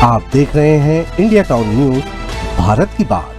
आप देख रहे हैं इंडिया टाउन न्यूज, भारत की बात।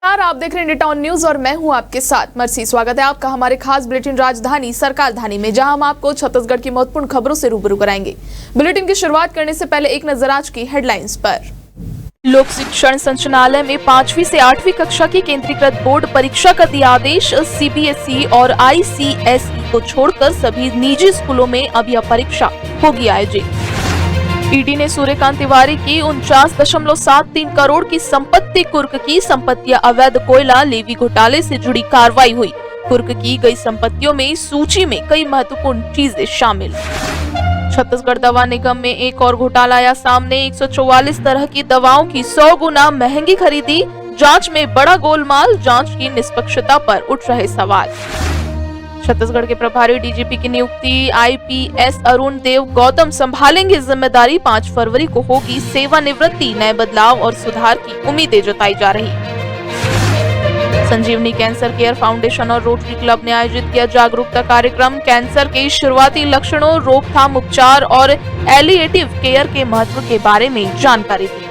आप देख रहे हैं इंडिया टाउन न्यूज और मैं हूं आपके साथ मर्सी। स्वागत है आपका हमारे खास बुलेटिन राजधानी सरकारधानी में, जहां हम आपको छत्तीसगढ़ की महत्वपूर्ण खबरों से रूबरू कराएंगे। बुलेटिन की शुरुआत करने से पहले एक नजर आज की हेडलाइंस पर। लोक शिक्षण संचालनालय में 5वीं से 8वीं कक्षा की केंद्रीकृत बोर्ड परीक्षा का दिया आदेश। सीबीएसई और आईसीएसई को छोड़कर सभी निजी स्कूलों में अब यह परीक्षा होगी आयोजित। ईडी ने सूर्यकांत तिवारी की 49.73 करोड़ की संपत्ति कुर्क की। संपत्तियां अवैध कोयला लेवी घोटाले से जुड़ी कार्रवाई हुई। कुर्क की गई संपत्तियों में सूची में कई महत्वपूर्ण चीजें शामिल। छत्तीसगढ़ दवा निगम में एक और घोटाला आया सामने। 144 तरह की दवाओं की 100 गुना महंगी खरीदी। जांच में बड़ा गोलमाल। जांच की निष्पक्षता पर उठ रहे सवाल। छत्तीसगढ़ के प्रभारी डीजीपी की नियुक्ति। आईपीएस अरुण देव गौतम संभालेंगे जिम्मेदारी। 5 फरवरी को होगी सेवानिवृत्ति। नए बदलाव और सुधार की उम्मीदें जताई जा रही। संजीवनी कैंसर केयर फाउंडेशन और रोटरी क्लब ने आयोजित किया जागरूकता कार्यक्रम। कैंसर के शुरुआती लक्षणों, रोकथाम, उपचार और एलिएटिव केयर के महत्व के बारे में जानकारी दी।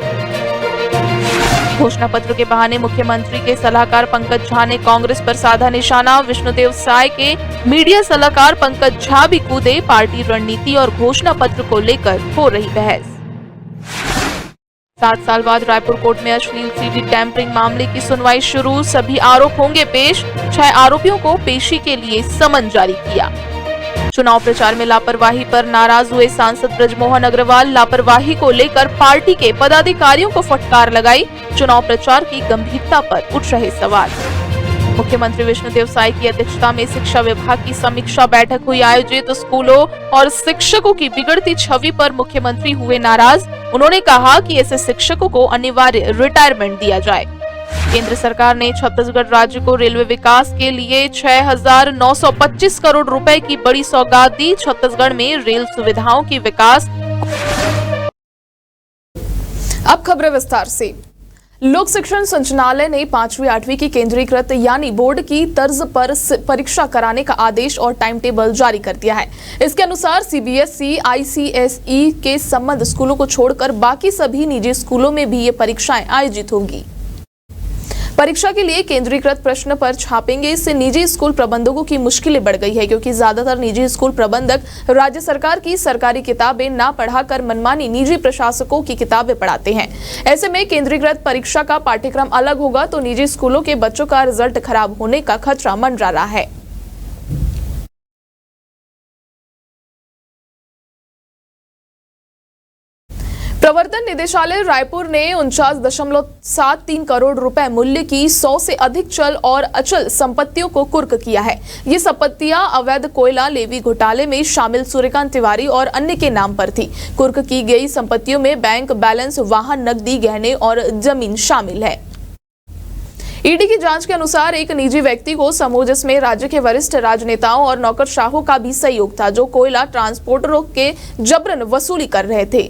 घोषणा पत्र के बहाने मुख्यमंत्री के सलाहकार पंकज झा ने कांग्रेस पर साधा निशाना। विष्णुदेव साय के मीडिया सलाहकार पंकज झा भी कूदे। पार्टी रणनीति और घोषणा पत्र को लेकर हो रही बहस। 7 साल बाद रायपुर कोर्ट में अश्लील सीडी टैंपरिंग मामले की सुनवाई शुरू। सभी आरोप होंगे पेश। 6 आरोपियों को पेशी के लिए समन जारी किया। चुनाव प्रचार में लापरवाही पर नाराज हुए सांसद ब्रजमोहन अग्रवाल। लापरवाही को लेकर पार्टी के पदाधिकारियों को फटकार लगाई। चुनाव प्रचार की गंभीरता पर उठ रहे सवाल। मुख्यमंत्री विष्णुदेव साय की अध्यक्षता में शिक्षा विभाग की समीक्षा बैठक हुई आयोजित। स्कूलों और शिक्षकों की बिगड़ती छवि पर मुख्यमंत्री हुए नाराज। उन्होंने कहा कि ऐसे शिक्षकों को अनिवार्य रिटायरमेंट दिया जाए। केंद्र सरकार ने छत्तीसगढ़ राज्य को रेलवे विकास के लिए 6,925 करोड़ रुपए की बड़ी सौगात दी। छत्तीसगढ़ में रेल सुविधाओं की विकास। अब खबरें विस्तार से। लोक शिक्षण संचालनालय ने 5वीं 8वीं की केंद्रीकृत यानी बोर्ड की तर्ज पर परीक्षा कराने का आदेश और टाइम टेबल जारी कर दिया है। इसके अनुसार सीबीएसई, आईसीएसई के संबद्ध स्कूलों को छोड़कर बाकी सभी निजी स्कूलों में भी ये परीक्षाएं आयोजित होंगी। परीक्षा के लिए केंद्रीकृत प्रश्न पर छापेंगे। इससे निजी स्कूल प्रबंधकों की मुश्किलें बढ़ गई है, क्योंकि ज्यादातर निजी स्कूल प्रबंधक राज्य सरकार की सरकारी किताबें ना पढ़ाकर मनमानी निजी प्रशासकों की किताबें पढ़ाते हैं। ऐसे में केंद्रीकृत परीक्षा का पाठ्यक्रम अलग होगा तो निजी स्कूलों के बच्चों का रिजल्ट खराब होने का खतरा मंडरा रहा है। प्रवर्तन निदेशालय रायपुर ने 49.73 करोड़ रुपए मूल्य की 100 से अधिक चल और अचल संपत्तियों को कुर्क किया है। ये संपत्तियां अवैध कोयला लेवी घोटाले में शामिल सूर्यकांत तिवारी और अन्य के नाम पर थी। कुर्क की गई संपत्तियों में बैंक बैलेंस, वाहन, नकदी, गहने और जमीन शामिल है। ईडी की जांच के अनुसार एक निजी व्यक्ति को समूह जिसमें राज्य के वरिष्ठ राजनेताओं और नौकरशाहों का भी सहयोग था, जो कोयला ट्रांसपोर्टरों के जबरन वसूली कर रहे थे।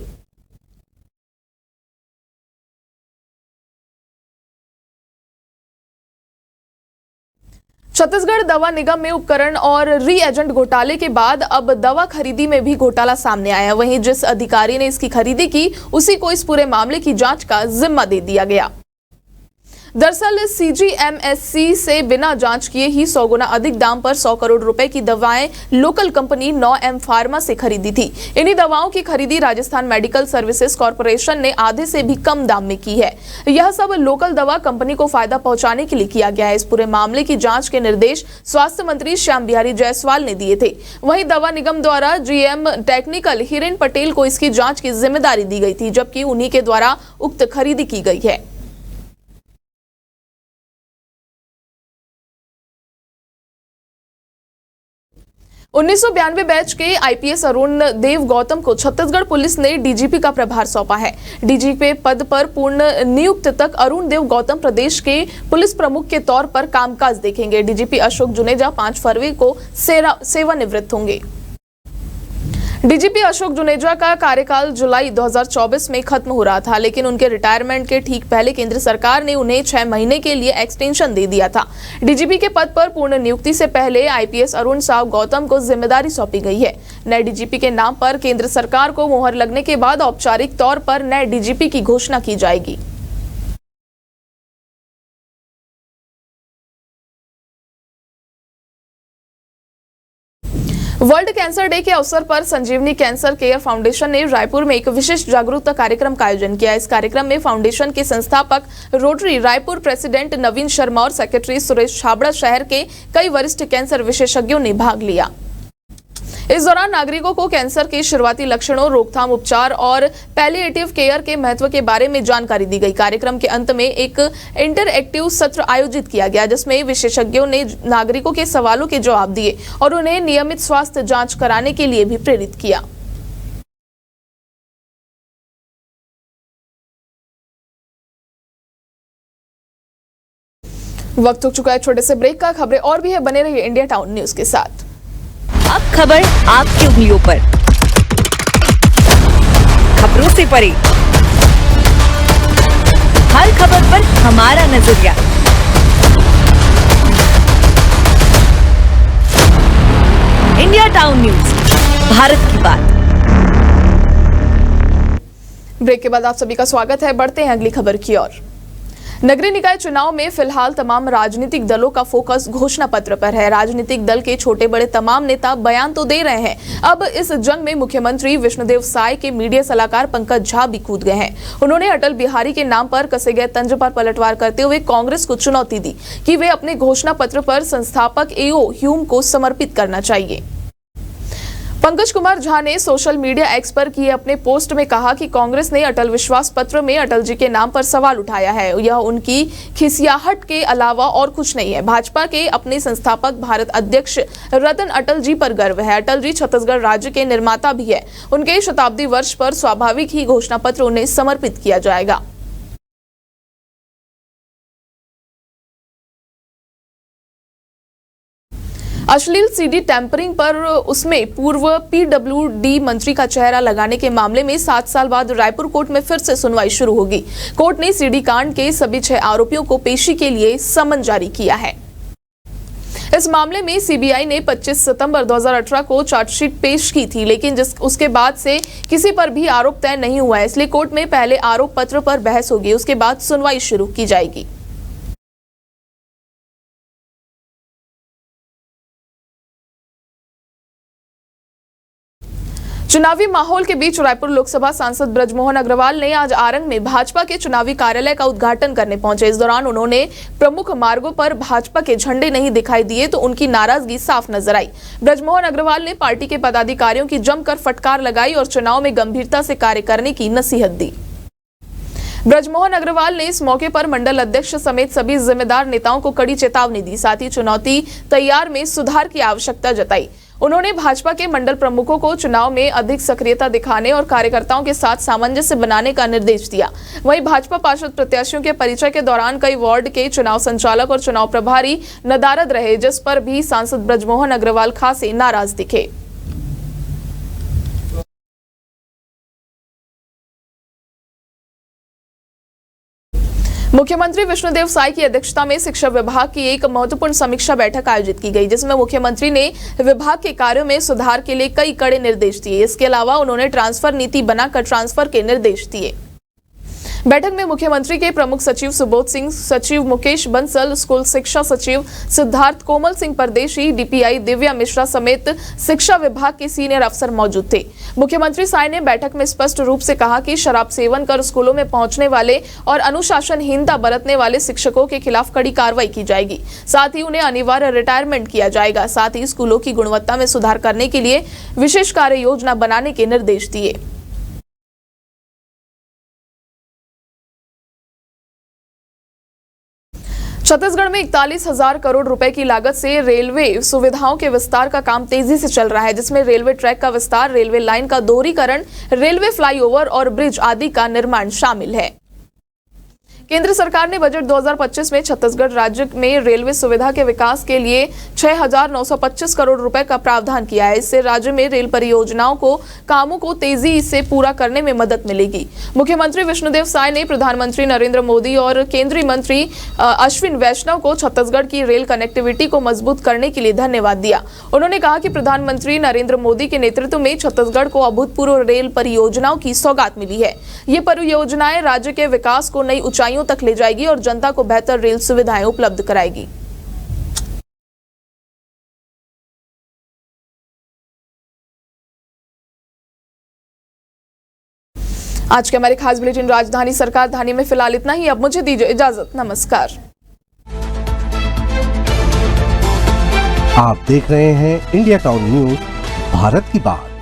छत्तीसगढ़ दवा निगम में उपकरण और रीएजेंट घोटाले के बाद अब दवा खरीदी में भी घोटाला सामने आया। वहीं जिस अधिकारी ने इसकी खरीदी की, उसी को इस पूरे मामले की जांच का जिम्मा दे दिया गया। दरअसल सीजीएमएससी से बिना जांच किए ही 100 गुना अधिक दाम पर 100 करोड़ रुपए की दवाएं लोकल कंपनी 9M फार्मा से खरीदी थी। इन्हीं दवाओं की खरीदी राजस्थान मेडिकल सर्विसेज कॉर्पोरेशन ने आधे से भी कम दाम में की है। यह सब लोकल दवा कंपनी को फायदा पहुंचाने के लिए किया गया है। इस पूरे मामले की जांच के निर्देश स्वास्थ्य मंत्री श्याम बिहारी जायसवाल ने दिए थे। वहीं दवा निगम द्वारा जीएम टेक्निकल हिरेन पटेल को इसकी जांच की जिम्मेदारी दी गई थी, जबकि उन्हीं के द्वारा उक्त खरीदी की गई है। उन्नीस बैच के आईपीएस अरुण देव गौतम को छत्तीसगढ़ पुलिस ने डीजीपी का प्रभार सौंपा है। डीजीपी पद पर पूर्ण नियुक्त तक अरुण देव गौतम प्रदेश के पुलिस प्रमुख के तौर पर कामकाज देखेंगे। डीजीपी अशोक जुनेजा 5 फरवरी को सेवानिवृत्त होंगे। डीजीपी अशोक जुनेजा का कार्यकाल जुलाई 2024 में खत्म हो रहा था, लेकिन उनके रिटायरमेंट के ठीक पहले केंद्र सरकार ने उन्हें 6 महीने के लिए एक्सटेंशन दे दिया था। डीजीपी के पद पर पूर्ण नियुक्ति से पहले आईपीएस अरुण साव गौतम को जिम्मेदारी सौंपी गई है। नए डीजीपी के नाम पर केंद्र सरकार को मुहर लगने के बाद औपचारिक तौर पर नए डीजीपी की घोषणा की जाएगी। वर्ल्ड कैंसर डे के अवसर पर संजीवनी कैंसर केयर फाउंडेशन ने रायपुर में एक विशेष जागरूकता कार्यक्रम का आयोजन किया। इस कार्यक्रम में फाउंडेशन के संस्थापक रोटरी रायपुर प्रेसिडेंट नवीन शर्मा और सेक्रेटरी सुरेश छाबड़ा शहर के कई वरिष्ठ कैंसर विशेषज्ञों ने भाग लिया। इस दौरान नागरिकों को कैंसर के शुरुआती लक्षणों, रोकथाम, उपचार और पैलिएटिव केयर के महत्व के बारे में जानकारी दी गई। कार्यक्रम के अंत में एक इंटरएक्टिव सत्र आयोजित किया गया, जिसमें विशेषज्ञों ने नागरिकों के सवालों के जवाब दिए और उन्हें नियमित स्वास्थ्य जांच कराने के लिए भी प्रेरित किया। वक्त हो चुका है छोटे से ब्रेक का। खबरें और भी है, बने रहिए इंडिया टाउन न्यूज के साथ। अब खबर आपकी उंगलियों पर, खबरों से परे, हर खबर पर हमारा नजरिया। इंडिया टाउन न्यूज, भारत की बात। ब्रेक के बाद आप सभी का स्वागत है। बढ़ते हैं अगली खबर की ओर। नगरीय निकाय चुनाव में फिलहाल तमाम राजनीतिक दलों का फोकस घोषणा पत्र पर है। राजनीतिक दल के छोटे बड़े तमाम नेता बयान तो दे रहे हैं। अब इस जंग में मुख्यमंत्री विष्णुदेव साय के मीडिया सलाहकार पंकज झा भी कूद गए हैं। उन्होंने अटल बिहारी के नाम पर कसे गए तंज पर पलटवार करते हुए कांग्रेस को चुनौती दी कि वे अपने घोषणा पत्र पर संस्थापक एओ ह्यूम को समर्पित करना चाहिए। पंकज कुमार झा ने सोशल मीडिया एक्स पर किए अपने पोस्ट में कहा कि कांग्रेस ने अटल विश्वास पत्र में अटल जी के नाम पर सवाल उठाया है। यह उनकी खिसियाहट के अलावा और कुछ नहीं है। भाजपा के अपने संस्थापक भारत अध्यक्ष रतन अटल जी पर गर्व है। अटल जी छत्तीसगढ़ राज्य के निर्माता भी है। उनके शताब्दी वर्ष पर स्वाभाविक ही घोषणा पत्र उन्हें समर्पित किया जाएगा। अश्लील सीडी टैंपरिंग पर उसमें पूर्व पीडब्ल्यूडी मंत्री का चेहरा लगाने के मामले में 7 साल बाद रायपुर कोर्ट में फिर से सुनवाई शुरू होगी। कोर्ट ने सीडी कांड के सभी 6 आरोपियों को पेशी के लिए समन जारी किया है। इस मामले में सीबीआई ने 25 सितंबर 2018 को चार्जशीट पेश की थी, लेकिन उसके बाद से किसी पर भी आरोप तय नहीं हुआ है। इसलिए कोर्ट में पहले आरोप पत्र पर बहस होगी, उसके बाद सुनवाई शुरू की जाएगी। चुनावी माहौल के बीच रायपुर लोकसभा सांसद ब्रजमोहन अग्रवाल ने आज आरंग में भाजपा के चुनावी कार्यालय का उद्घाटन करने पहुंचे। इस दौरान उन्होंने प्रमुख मार्गों पर भाजपा के झंडे नहीं दिखाई दिए तो उनकी नाराजगी साफ नजर आई। ब्रजमोहन अग्रवाल ने पार्टी के पदाधिकारियों की जमकर फटकार लगाई और चुनाव में गंभीरता से कार्य करने की नसीहत दी। ब्रजमोहन अग्रवाल ने इस मौके पर मंडल अध्यक्ष समेत सभी जिम्मेदार नेताओं को कड़ी चेतावनी दी। साथ ही चुनौती तैयार में सुधार की आवश्यकता जताई। उन्होंने भाजपा के मंडल प्रमुखों को चुनाव में अधिक सक्रियता दिखाने और कार्यकर्ताओं के साथ सामंजस्य बनाने का निर्देश दिया। वहीं भाजपा पार्षद प्रत्याशियों के परिचय के दौरान कई वार्ड के चुनाव संचालक और चुनाव प्रभारी नदारद रहे, जिस पर भी सांसद ब्रजमोहन अग्रवाल खासे नाराज दिखे। मुख्यमंत्री विष्णुदेव साय की अध्यक्षता में शिक्षा विभाग की एक महत्वपूर्ण समीक्षा बैठक आयोजित की गई, जिसमें मुख्यमंत्री ने विभाग के कार्यों में सुधार के लिए कई कड़े निर्देश दिए। इसके अलावा उन्होंने ट्रांसफर नीति बनाकर ट्रांसफर के निर्देश दिए। बैठक में मुख्यमंत्री के प्रमुख सचिव सुबोध सिंह, सचिव मुकेश बंसल, स्कूल शिक्षा सचिव सिद्धार्थ कोमल सिंह परदेशी, डीपीआई दिव्या मिश्रा समेत शिक्षा विभाग के सीनियर अफसर मौजूद थे। मुख्यमंत्री साय ने बैठक में स्पष्ट रूप से कहा कि शराब सेवन कर स्कूलों में पहुंचने वाले और अनुशासनहीनता बरतने वाले शिक्षकों के खिलाफ कड़ी कार्रवाई की जाएगी। साथ ही उन्हें अनिवार्य रिटायरमेंट किया जाएगा। साथ ही स्कूलों की गुणवत्ता में सुधार करने के लिए विशेष कार्य योजना बनाने के निर्देश दिए। छत्तीसगढ़ में 41,000 करोड़ रुपए की लागत से रेलवे सुविधाओं के विस्तार का काम तेजी से चल रहा है, जिसमें रेलवे ट्रैक का विस्तार, रेलवे लाइन का दोहरीकरण, रेलवे फ्लाईओवर और ब्रिज आदि का निर्माण शामिल है। केंद्र सरकार ने बजट 2025 में छत्तीसगढ़ राज्य में रेलवे सुविधा के विकास के लिए 6,925 करोड़ रुपए का प्रावधान किया है। इससे राज्य में रेल परियोजनाओं को कामों को तेजी से पूरा करने में मदद मिलेगी। मुख्यमंत्री विष्णुदेव साय ने प्रधानमंत्री नरेंद्र मोदी और केंद्रीय मंत्री अश्विन वैष्णव को छत्तीसगढ़ की रेल कनेक्टिविटी को मजबूत करने के लिए धन्यवाद दिया। उन्होंने कहा कि प्रधानमंत्री नरेंद्र मोदी के नेतृत्व में छत्तीसगढ़ को अभूतपूर्व रेल परियोजनाओं की सौगात मिली है। ये परियोजनाएं राज्य के विकास को नई ऊंचाइयों तक ले जाएगी और जनता को बेहतर रेल सुविधाएं उपलब्ध कराएगी। आज के हमारे खास बुलेटिन राजधानी सरकार धानी में फिलहाल इतना ही। अब मुझे दीजिए इजाजत। नमस्कार। आप देख रहे हैं इंडिया टाउन न्यूज, भारत की बात।